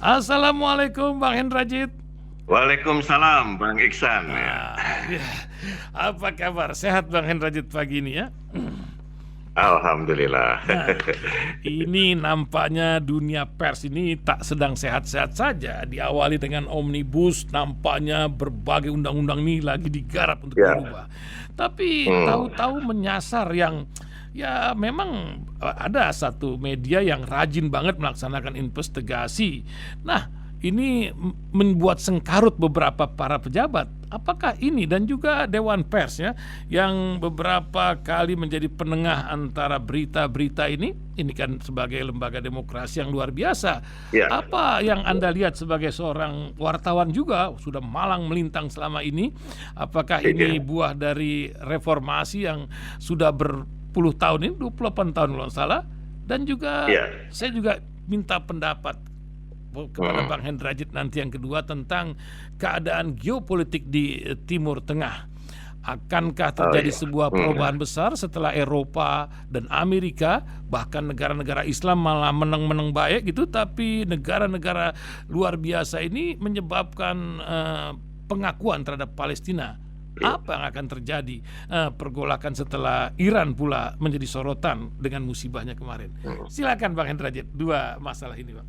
Assalamualaikum Bang Hendrajit. Waalaikumsalam Bang Iksan. Ya. Apa kabar? Sehat Bang Hendrajit pagi ini ya? Alhamdulillah. Nah, ini nampaknya dunia pers ini tak sedang sehat-sehat saja. Diawali dengan omnibus, nampaknya berbagai undang-undang ini lagi digarap untuk Ya. dirubah. Tapi tahu-tahu menyasar yang ya memang ada satu media yang rajin banget melaksanakan investigasi. Nah, ini membuat sengkarut beberapa para pejabat. Apakah ini dan juga Dewan Pers ya yang beberapa kali menjadi penengah antara berita-berita ini kan sebagai lembaga demokrasi yang luar biasa. Ya. Apa yang Anda lihat sebagai seorang wartawan juga sudah malang melintang selama ini? Apakah ini buah dari reformasi yang sudah berpuluh tahun ini, 28 tahun kalau salah? Dan juga saya juga minta pendapat kepada Bang Hendrajit nanti yang kedua tentang keadaan geopolitik di Timur Tengah. Akankah terjadi sebuah perubahan besar setelah Eropa dan Amerika, bahkan negara-negara Islam malah menang-menang baik gitu, tapi negara-negara luar biasa ini menyebabkan pengakuan terhadap Palestina. Apa yang akan terjadi? Pergolakan setelah Iran pula menjadi sorotan dengan musibahnya kemarin. Silakan Bang Hendrajit, dua masalah ini Bang.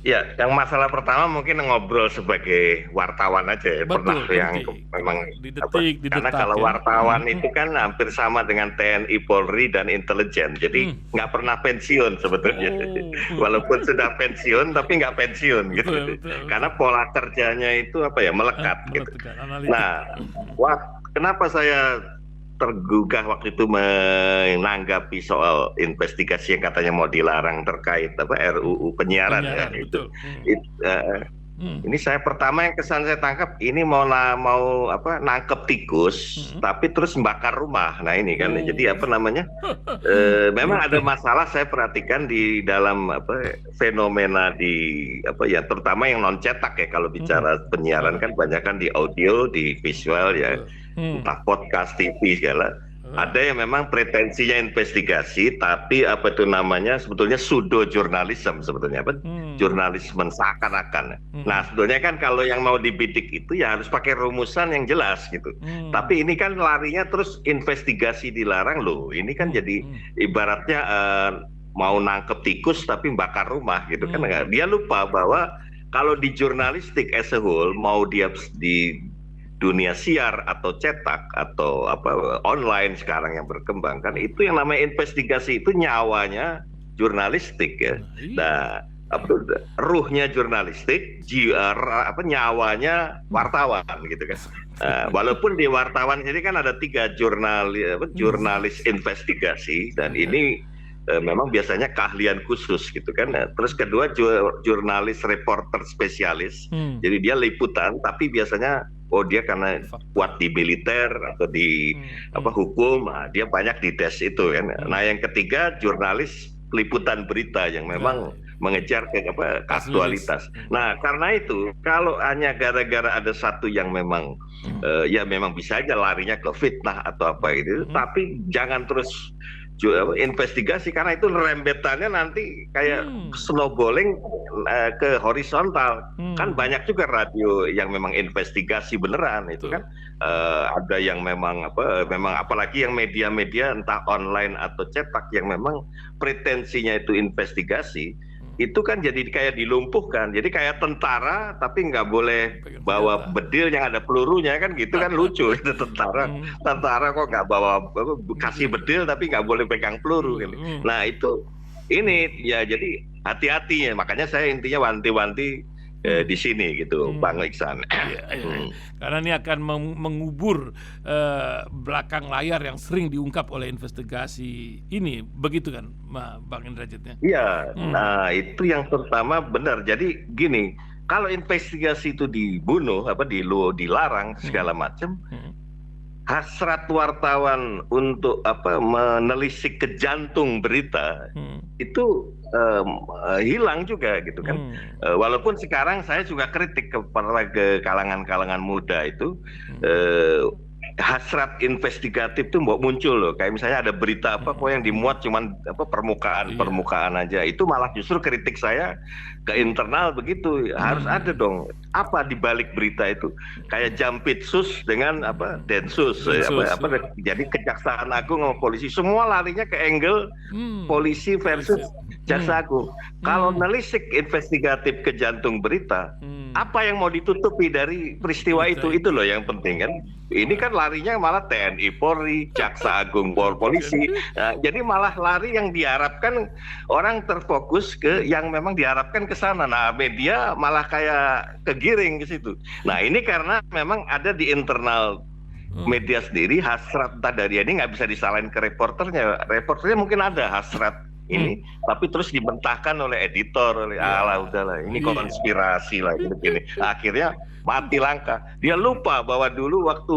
Ya, yang masalah pertama mungkin ngobrol sebagai wartawan aja ya. Betul, Pernah yang memang karena kalau wartawan itu kan hampir sama dengan TNI, Polri dan intelijen, jadi nggak pernah pensiun sebetulnya. Walaupun sudah pensiun tapi nggak pensiun gitu. Betul. Karena pola kerjanya itu melekat gitu. Nah, kenapa saya tergugah waktu itu menanggapi soal investigasi yang katanya mau dilarang terkait RUU penyiaran ya itu. Ini saya pertama yang kesan saya tangkap ini mau nangkep tikus tapi terus membakar rumah. Nah ini kan jadi memang ada masalah saya perhatikan di dalam fenomena di terutama yang non cetak ya, kalau bicara penyiaran kan banyak kan di audio, di visual ya, entah podcast, TV segala. Ada yang memang pretensinya investigasi, tapi sebetulnya pseudo jurnalisme sebetulnya, jurnalisme seakan-akan. Nah sebetulnya kan kalau yang mau dibidik itu ya harus pakai rumusan yang jelas gitu. Tapi ini kan larinya terus investigasi dilarang loh. Ini kan jadi ibaratnya mau nangkep tikus tapi bakar rumah gitu kan. Dia lupa bahwa kalau di jurnalistik as a whole, mau dia di dunia siar atau cetak atau online sekarang yang berkembang kan, itu yang namanya investigasi itu nyawanya jurnalistik ya. Nah, ruhnya jurnalistik, nyawanya wartawan gitu kan. Walaupun di wartawan ini kan ada 3 jurnalis investigasi, dan ini memang biasanya keahlian khusus gitu kan. Terus kedua jurnalis reporter spesialis, jadi dia liputan tapi biasanya dia karena kuat di militer atau di hukum, dia banyak di desk itu kan. Nah yang ketiga jurnalis liputan berita yang memang mengejar ke aktualitas. Nah karena itu kalau hanya gara-gara ada satu yang memang ya memang bisa aja larinya ke fitnah atau gitu, tapi jangan terus investigasi, karena itu rembetannya nanti kayak snowballing ke horizontal. Kan banyak juga radio yang memang investigasi beneran itu kan. Ada yang memang apalagi yang media-media entah online atau cetak yang memang pretensinya itu investigasi, itu kan jadi kayak dilumpuhkan, jadi kayak tentara tapi nggak boleh bawa bedil yang ada pelurunya kan gitu kan, lucu itu tentara kok nggak bawa, kasih bedil tapi nggak boleh pegang peluru gitu. Nah itu ini ya, jadi hati-hati ya, makanya saya intinya wanti-wanti di sini gitu Bang Iksan. Karena ini akan mengubur belakang layar yang sering diungkap oleh investigasi ini, begitu kan Bang Hendrajitnya? Iya, nah itu yang pertama benar. Jadi gini, kalau investigasi itu dibunuh, dilarang segala macam, hasrat wartawan untuk menelisik ke jantung berita itu hilang juga gitu kan. Walaupun sekarang saya juga kritik kepada kalangan-kalangan muda itu, hasrat investigatif tuh mau muncul loh. Kayak misalnya ada berita apa kok yang dimuat cuman apa permukaan aja. Itu malah justru kritik saya ke internal begitu. Harus ada dong apa di balik berita itu. Kayak Jampitsus dengan apa Densus, jadi Kejaksaan Agung sama polisi semua larinya ke angle polisi versus Jaksa Agung. Kalau nelisik investigatif ke jantung berita, apa yang mau ditutupi dari peristiwa itu loh yang penting kan. Ini kan larinya malah TNI, Polri, Jaksa Agung, polisi. Nah, jadi malah lari yang diharapkan orang terfokus ke yang memang diharapkan ke sana. Nah, media malah kayak kegiring ke situ. Nah, ini karena memang ada di internal media sendiri hasrat dari ini nggak bisa disalahin ke reporternya. Reporternya mungkin ada hasrat ini, tapi terus dibentahkan oleh editor, oleh udahlah ini konspirasi lah ini. Akhirnya mati langkah. Dia lupa bahwa dulu waktu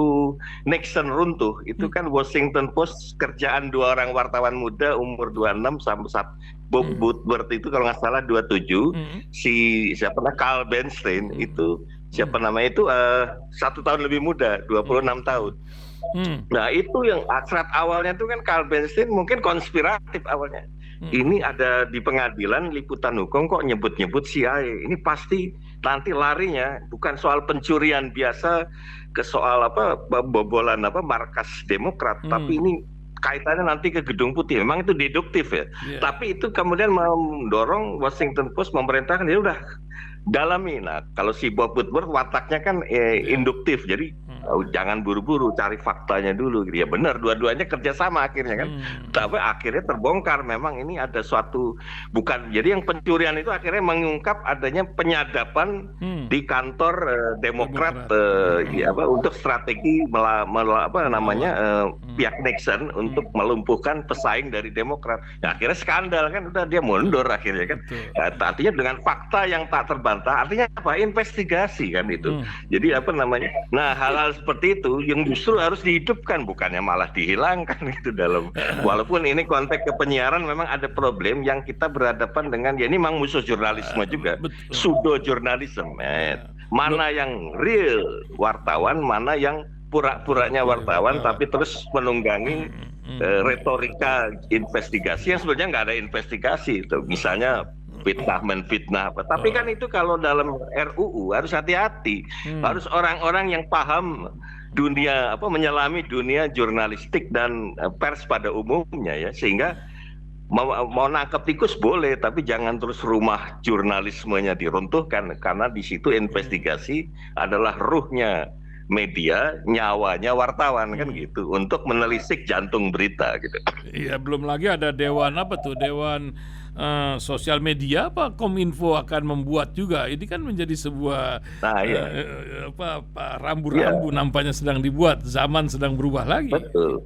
Nixon runtuh itu kan Washington Post kerjaan 2 orang wartawan muda umur 26 sampai Bob Woodward itu kalau nggak salah 27, si Carl Bernstein itu siapa namanya itu 1 tahun lebih muda, 26 tahun. Nah itu yang hasrat awalnya itu kan Carl Bernstein mungkin konspiratif awalnya. Ini ada di pengadilan liputan hukum kok nyebut-nyebut CIA. Ini pasti nanti larinya bukan soal pencurian biasa ke soal apa bobolan apa markas Demokrat, tapi ini kaitannya nanti ke Gedung Putih. Memang itu deduktif ya. Tapi itu kemudian mendorong Washington Post memerintahkan ya udah dalami. Nah, kalau si Bob Woodward wataknya kan induktif. Jadi jangan buru-buru, cari faktanya dulu. Ya benar, dua-duanya kerjasama akhirnya kan. Tapi akhirnya terbongkar memang ini ada suatu bukan. Jadi yang pencurian itu akhirnya mengungkap adanya penyadapan di kantor Demokrat untuk strategi pihak Nixon untuk melumpuhkan pesaing dari Demokrat. Nah, akhirnya skandal kan, udah dia mundur akhirnya kan. Artinya dengan fakta yang tak terbantah, artinya apa? Investigasi kan itu. Jadi apa namanya? Nah, hal-hal seperti itu yang justru harus dihidupkan, bukannya malah dihilangkan gitu dalam. Walaupun ini konteks kepenyiaran memang ada problem yang kita berhadapan dengan ya ini memang musuh jurnalisme juga, pseudo jurnalisme. Mana yang real wartawan, mana yang pura-puranya wartawan tapi terus menunggangi retorika investigasi yang sebenarnya nggak ada investigasi itu. Misalnya menfitnah apa. Tapi kan itu kalau dalam RUU harus hati-hati. Harus orang-orang yang paham dunia menyelami dunia jurnalistik dan pers pada umumnya ya, sehingga mau nangkep tikus boleh, tapi jangan terus rumah jurnalismenya diruntuhkan karena di situ investigasi adalah ruhnya media, nyawanya wartawan kan gitu, untuk menelisik jantung berita gitu. Iya, belum lagi ada dewan sosial media Kominfo akan membuat juga. Ini kan menjadi sebuah rambu-rambu nampaknya sedang dibuat. Zaman sedang berubah lagi. Betul.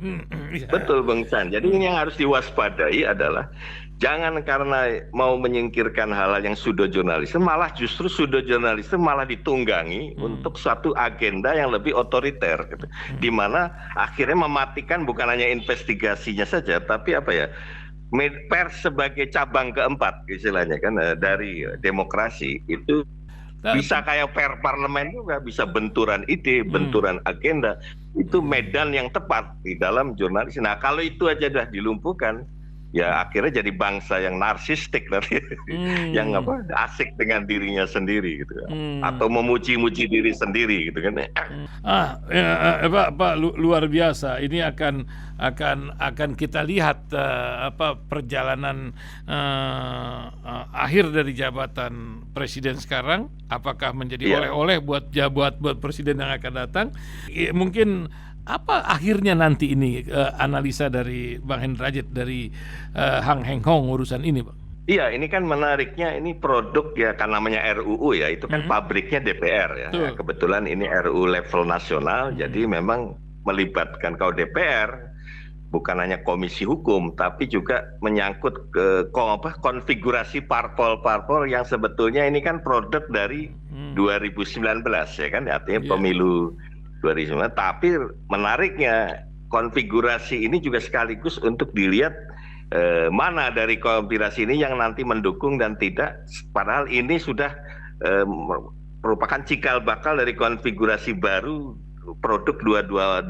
Betul Bang San. Jadi ini yang harus diwaspadai adalah jangan karena mau menyingkirkan hal-hal yang pseudo jurnalisme, malah justru pseudo jurnalisme malah ditunggangi untuk suatu agenda yang lebih otoriter gitu. Di mana akhirnya mematikan bukan hanya investigasinya saja, tapi pers sebagai cabang keempat istilahnya kan dari demokrasi itu bisa kayak parlemen juga, bisa benturan ide, benturan agenda. Itu medan yang tepat di dalam jurnalis. Nah kalau itu aja dah dilumpuhkan, ya akhirnya jadi bangsa yang narsistik nanti, yang asik dengan dirinya sendiri gitu, atau memuji-muji diri sendiri gitu kan. Pak, luar biasa. Ini akan kita lihat perjalanan akhir dari jabatan presiden sekarang, apakah menjadi oleh-oleh buat presiden yang akan datang. Mungkin apa akhirnya nanti ini analisa dari Bang Hendrajit dari Hang Heng Hong urusan ini, Pak? Iya, ini kan menariknya, ini produk ya kan namanya RUU ya, itu kan pabriknya DPR ya. Kebetulan ini RUU level nasional, jadi memang melibatkan kalau DPR bukan hanya komisi hukum, tapi juga menyangkut ke konfigurasi parpol-parpol yang sebetulnya ini kan produk dari 2019 ya kan, artinya pemilu 2019. Tapi menariknya konfigurasi ini juga sekaligus untuk dilihat mana dari konfigurasi ini yang nanti mendukung dan tidak, padahal ini sudah merupakan cikal bakal dari konfigurasi baru produk 2024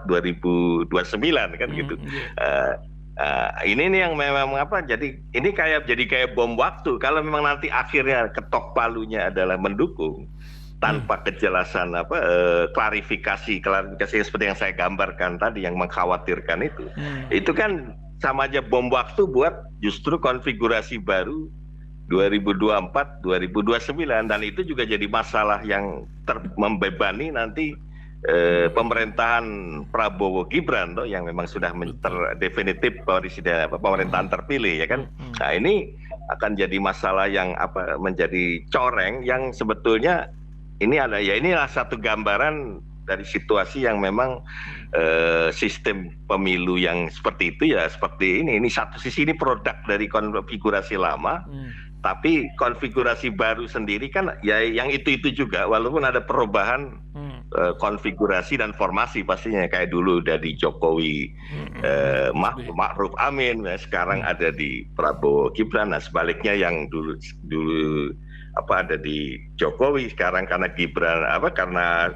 2029 kan gitu. Ini nih yang memang jadi ini jadi kayak bom waktu. Kalau memang nanti akhirnya ketok palunya adalah mendukung tanpa kejelasan klarifikasi yang seperti yang saya gambarkan tadi yang mengkhawatirkan itu kan sama aja bom waktu buat justru konfigurasi baru 2024 2029, dan itu juga jadi masalah yang membebani nanti pemerintahan Prabowo Gibran yang memang sudah definitif pemerintahan terpilih ya kan. Nah, ini akan jadi masalah yang menjadi coreng yang sebetulnya inilah satu gambaran dari situasi yang memang sistem pemilu yang seperti itu ya seperti ini. Ini satu sisi ini produk dari konfigurasi lama. Tapi konfigurasi baru sendiri kan ya yang itu juga, walaupun ada perubahan konfigurasi dan formasi pastinya kayak dulu udah di Jokowi Ma'ruf Amin, sekarang ada di Prabowo Gibran. Nah sebaliknya yang dulu ada di Jokowi sekarang karena Gibran karena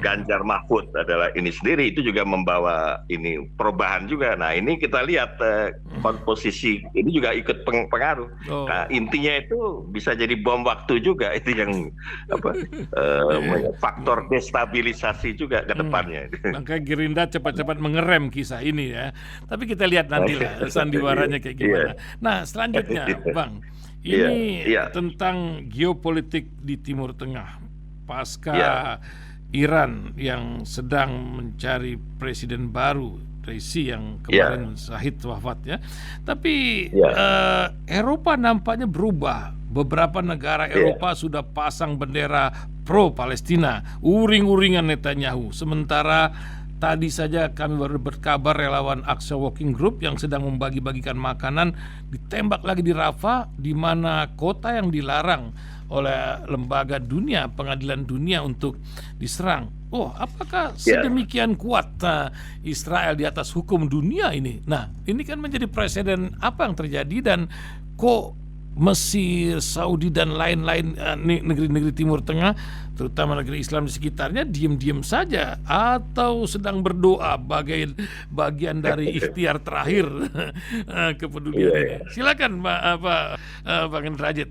Ganjar Mahfud adalah ini sendiri, itu juga membawa ini perubahan juga. Nah ini kita lihat komposisi ini juga ikut pengaruh. Nah intinya itu bisa jadi bom waktu juga, itu yang faktor destabilisasi juga ke depannya. Makanya Gerindra cepat-cepat mengerem kisah ini ya. Tapi kita lihat nanti lah sandiwaranya kayak gimana. Nah selanjutnya Bang, ini tentang geopolitik di Timur Tengah pasca Iran yang sedang mencari presiden baru, Raisi yang kemarin Syahid wafat ya. Tapi Eropa nampaknya berubah. Beberapa negara Eropa sudah pasang bendera pro Palestina, uring-uringan Netanyahu. Sementara tadi saja kami baru berkabar relawan Aqsa Walking Group yang sedang membagi-bagikan makanan ditembak lagi di Rafah, di mana kota yang dilarang oleh lembaga dunia, pengadilan dunia untuk diserang. Apakah sedemikian kuat Israel di atas hukum dunia ini? Nah, ini kan menjadi presiden apa yang terjadi, dan kok Mesir, Saudi dan lain-lain negeri-negeri Timur Tengah, terutama negeri Islam di sekitarnya, diam-diam saja atau sedang berdoa bagian dari ikhtiar terakhir kepedulian ini. Silakan Bang Derajat,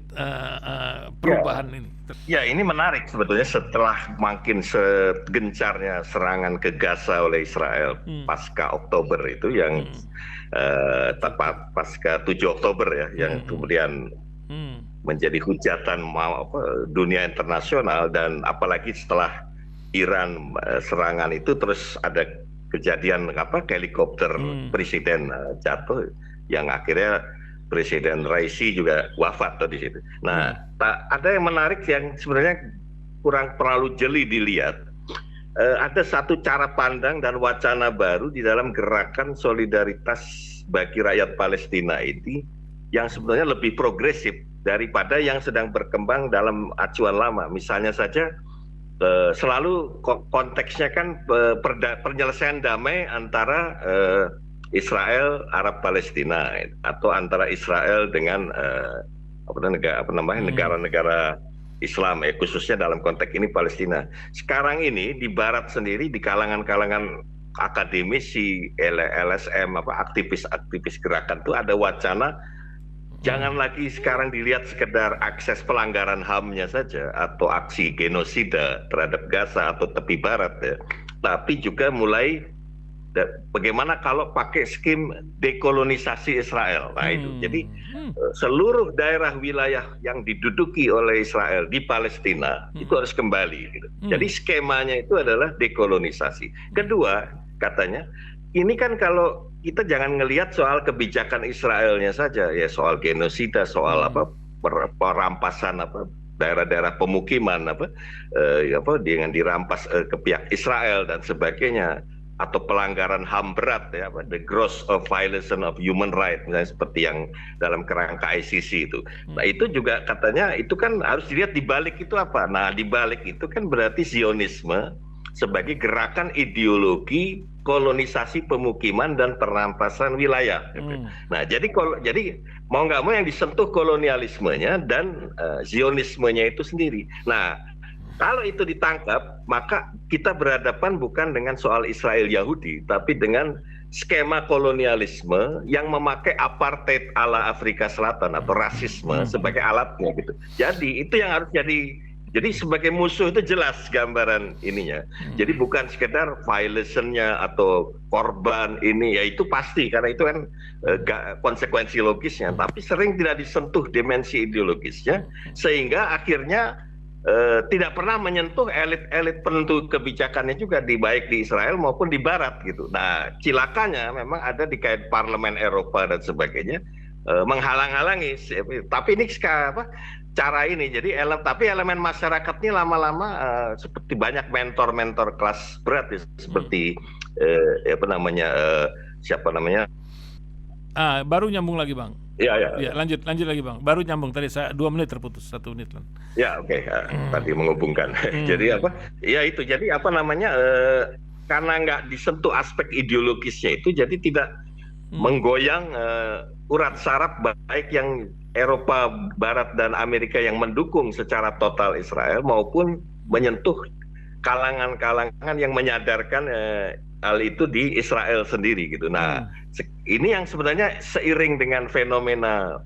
perubahan ini. Ya, ini menarik sebetulnya setelah makin segencarnya serangan ke Gaza oleh Israel pasca Oktober itu yang tepat pasca 7 Oktober ya, yang kemudian menjadi hujatan dunia internasional, dan apalagi setelah Iran serangan itu terus ada kejadian helikopter presiden jatuh yang akhirnya Presiden Raisi juga wafat di situ. Nah, ada yang menarik yang sebenarnya kurang terlalu jeli dilihat. Ada satu cara pandang dan wacana baru di dalam gerakan solidaritas bagi rakyat Palestina ini yang sebenarnya lebih progresif daripada yang sedang berkembang dalam acuan lama. Misalnya saja selalu konteksnya kan penyelesaian damai antara Israel Arab Palestina atau antara Israel dengan negara-negara Islam khususnya dalam konteks ini Palestina. Sekarang ini di Barat sendiri, di kalangan-kalangan akademisi, LSM, aktivis-aktivis gerakan itu ada wacana jangan lagi sekarang dilihat sekedar akses pelanggaran HAM-nya saja atau aksi genosida terhadap Gaza atau tepi barat ya, tapi juga mulai bagaimana kalau pakai skim dekolonisasi Israel. Nah itu jadi seluruh daerah wilayah yang diduduki oleh Israel di Palestina itu harus kembali gitu. Jadi skemanya itu adalah dekolonisasi. Kedua, katanya ini kan kalau kita jangan ngelihat soal kebijakan Israelnya saja ya, soal genosida, soal perampasan daerah-daerah pemukiman dengan dirampas ke pihak Israel dan sebagainya, atau pelanggaran HAM berat ya, the gross violation of human rights, misalnya seperti yang dalam kerangka ICC itu. Nah itu juga katanya itu kan harus dilihat di balik itu apa. Nah di balik itu kan berarti Zionisme sebagai gerakan ideologi kolonisasi pemukiman dan perampasan wilayah. Nah jadi mau nggak mau yang disentuh kolonialismenya dan Zionismenya itu sendiri. Nah Kalau itu ditangkap, maka kita berhadapan bukan dengan soal Israel Yahudi, tapi dengan skema kolonialisme yang memakai apartheid ala Afrika Selatan atau rasisme sebagai alatnya gitu. Jadi itu yang harus jadi sebagai musuh itu jelas gambaran ininya. Jadi bukan sekedar violation-nya atau korban ini, ya itu pasti karena itu kan konsekuensi logisnya, tapi sering tidak disentuh dimensi ideologisnya sehingga akhirnya tidak pernah menyentuh elit-elit penentu kebijakannya juga baik di Israel maupun di Barat gitu. Nah, cilakanya memang ada di kait parlemen Eropa dan sebagainya menghalang-halangi. Tapi ini cara ini. Jadi tapi elemen masyarakat ini lama-lama seperti banyak mentor-mentor kelas berat ya, seperti siapa namanya? Baru nyambung lagi, Bang. Ya. Lanjut lagi, Bang. Baru nyambung tadi 2 menit terputus, 1 menit lah. Ya, oke. Tadi menghubungkan. Jadi ya itu. Jadi karena nggak disentuh aspek ideologisnya itu, jadi tidak menggoyang urat saraf baik yang Eropa Barat dan Amerika yang mendukung secara total Israel maupun menyentuh kalangan-kalangan yang menyadarkan hal itu di Israel sendiri gitu. Nah, ini yang sebenarnya seiring dengan fenomena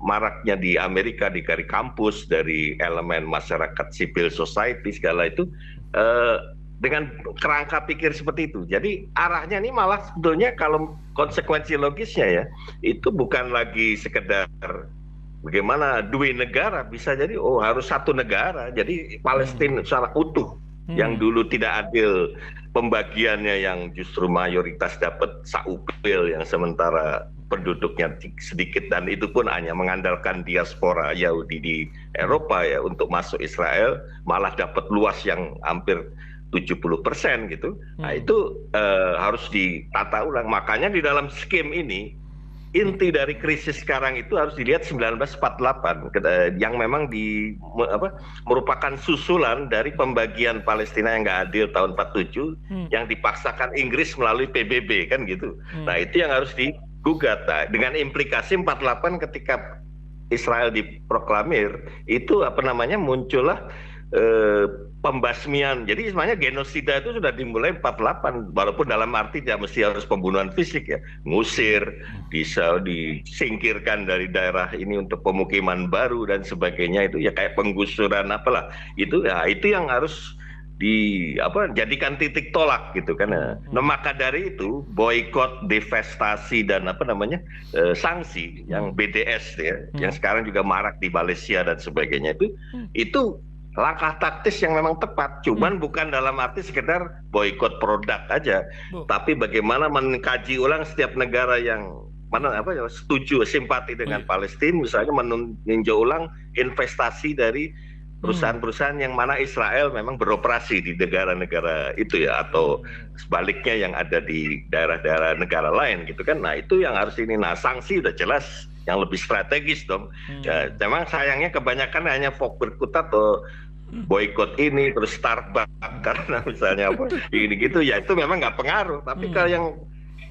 maraknya di Amerika, dari kampus, dari elemen masyarakat civil society segala itu dengan kerangka pikir seperti itu. Jadi arahnya ini malah sebetulnya kalau konsekuensi logisnya ya, itu bukan lagi sekedar bagaimana dua negara, bisa jadi harus satu negara. Jadi Palestina secara utuh yang dulu tidak adil pembagiannya, yang justru mayoritas dapat saupil yang sementara penduduknya sedikit, dan itu pun hanya mengandalkan diaspora Yahudi di Eropa ya untuk masuk Israel, malah dapat luas yang hampir 70% gitu. Nah itu harus ditata ulang. Makanya di dalam skim ini inti dari krisis sekarang itu harus dilihat 1948 yang memang merupakan susulan dari pembagian Palestina yang nggak adil tahun 47 yang dipaksakan Inggris melalui PBB kan gitu. Nah itu yang harus digugat. Nah, dengan implikasi 48 ketika Israel diproklamir itu muncullah pembasmian. Jadi sebenarnya genosida itu sudah dimulai 48, walaupun dalam arti tidak mesti harus pembunuhan fisik ya, ngusir, bisa disingkirkan dari daerah ini untuk pemukiman baru dan sebagainya, itu ya kayak penggusuran apalah itu ya, itu yang harus jadikan titik tolak gitu kan. Nah, maka dari itu boikot, devastasi dan sanksi yang BDS ya, yang sekarang juga marak di Malaysia dan sebagainya, itu langkah taktis yang memang tepat, cuman bukan dalam arti sekedar boikot produk aja, tapi bagaimana mengkaji ulang setiap negara yang setuju, simpati dengan Palestina, misalnya meninjau ulang investasi dari perusahaan-perusahaan yang mana Israel memang beroperasi di negara-negara itu ya, atau sebaliknya yang ada di daerah-daerah negara lain gitu kan. Nah itu yang harus ini. Nah sanksi udah jelas yang lebih strategis dong. Ya, memang sayangnya kebanyakan hanya berkutat atau boikot ini terus Starbucks karena misalnya ini gitu ya, itu memang nggak pengaruh. Tapi kalau yang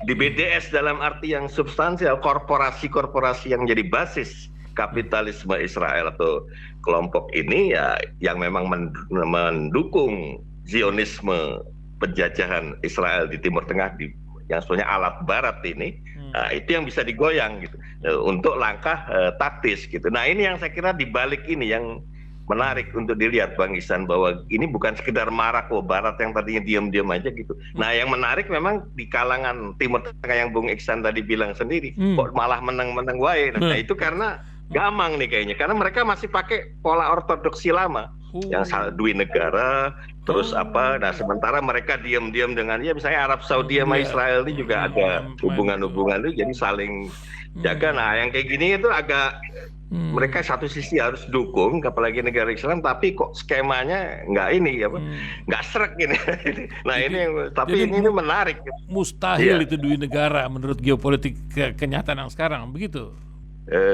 di BDS dalam arti yang substansial, korporasi-korporasi yang jadi basis kapitalisme Israel atau kelompok ini ya, yang memang mendukung Zionisme, penjajahan Israel di Timur Tengah, yang sebenarnya alat Barat ini, nah, itu yang bisa digoyang gitu untuk langkah taktis gitu. Nah ini yang saya kira dibalik ini yang menarik untuk dilihat Bang Ihsan, bahwa ini bukan sekedar marak Barat yang tadinya diam-diam aja gitu. Nah yang menarik memang di kalangan Timur Tengah yang Bung Ihsan tadi bilang sendiri, kok malah menang-menang wae. Nah itu karena gamang nih kayaknya, karena mereka masih pakai pola ortodoksi lama yang dua negara terus nah sementara mereka diam-diam dengan misalnya Arab Saudi sama Israel ini juga ada hubungan-hubungan itu, jadi saling jaga. Nah yang kayak gini itu agak mereka satu sisi harus dukung apalagi negara Islam, tapi kok skemanya nggak nggak srek ini. Nah ini tapi ini menarik. Mustahil itu dua negara menurut geopolitik kenyataan yang sekarang begitu.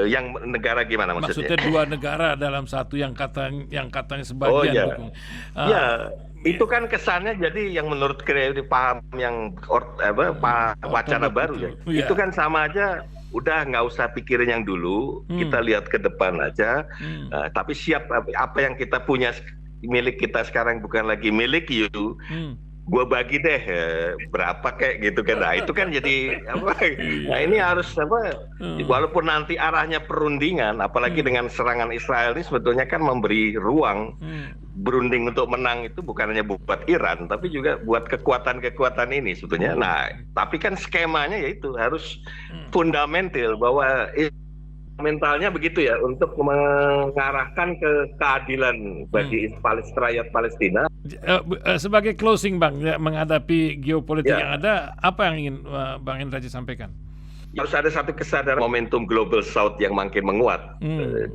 Yang negara gimana maksudnya? Maksudnya dua negara dalam satu yang katanya sebagian dukung. Itu kan kesannya jadi yang menurut paham yang wacana baru ya. Itu kan sama aja, udah nggak usah pikirin yang dulu, kita lihat ke depan aja. Tapi siap apa yang kita punya milik kita sekarang bukan lagi milik you, gue bagi deh berapa kayak gitu kan. Nah itu kan jadi apa? Nah ini harus apa? Walaupun nanti arahnya perundingan, apalagi dengan serangan Israel ini sebetulnya kan memberi ruang berunding untuk menang itu bukan hanya buat Iran, tapi juga buat kekuatan-kekuatan ini sebetulnya. Nah tapi kan skemanya yaitu harus fundamental bahwa mentalnya begitu ya, untuk mengarahkan ke keadilan bagi rakyat Palestina. Sebagai closing Bang, ya, menghadapi geopolitik yang ada, apa yang ingin Bang Hendrajit sampaikan? Harus ada satu kesadaran momentum Global South yang makin menguat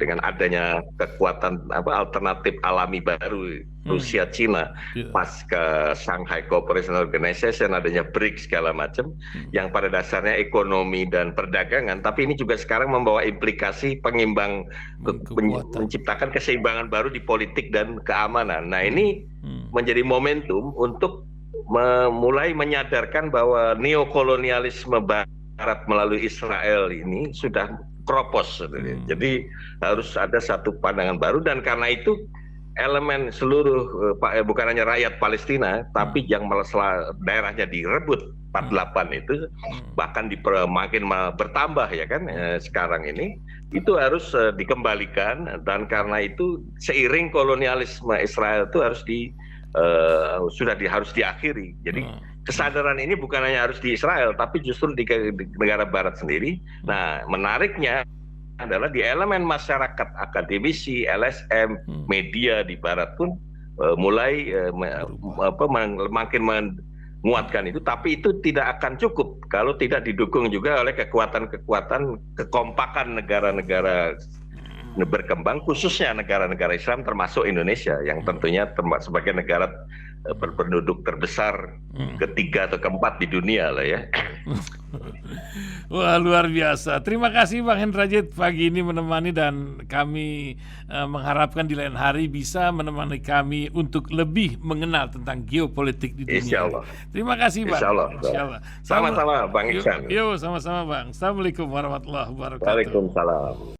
dengan adanya kekuatan alternatif alami baru, Rusia, Cina, pasca Shanghai Cooperation Organization, adanya BRICS segala macam, yang pada dasarnya ekonomi dan perdagangan, tapi ini juga sekarang membawa implikasi pengimbang, menciptakan keseimbangan baru di politik dan keamanan. Nah ini menjadi momentum untuk mulai menyadarkan bahwa neokolonialisme Barat melalui Israel ini sudah kropos. Jadi harus ada satu pandangan baru, dan karena itu elemen seluruh bukan hanya rakyat Palestina, tapi yang daerahnya direbut 48 itu bahkan makin bertambah ya kan sekarang ini, itu harus dikembalikan. Dan karena itu seiring kolonialisme Israel itu harus harus diakhiri. Jadi kesadaran ini bukan hanya harus di Israel, tapi justru di negara Barat sendiri. Nah, menariknya adalah di elemen masyarakat, akademisi, LSM, media di Barat pun mulai makin menguatkan itu. Tapi itu tidak akan cukup kalau tidak didukung juga oleh kekuatan-kekuatan, kekompakan negara-negara berkembang, khususnya negara-negara Islam termasuk Indonesia yang tentunya sebagai negara berpenduduk terbesar ketiga atau keempat di dunia lah ya. Wah, luar biasa. Terima kasih Bang Hendrajit pagi ini menemani, dan kami mengharapkan di lain hari bisa menemani kami untuk lebih mengenal tentang geopolitik di dunia. Insya Allah. Terima kasih Bang. Insya Allah. Sama-sama Bang Iksan. Yo, sama-sama Bang. Assalamualaikum warahmatullahi wabarakatuh. Waalaikumsalam.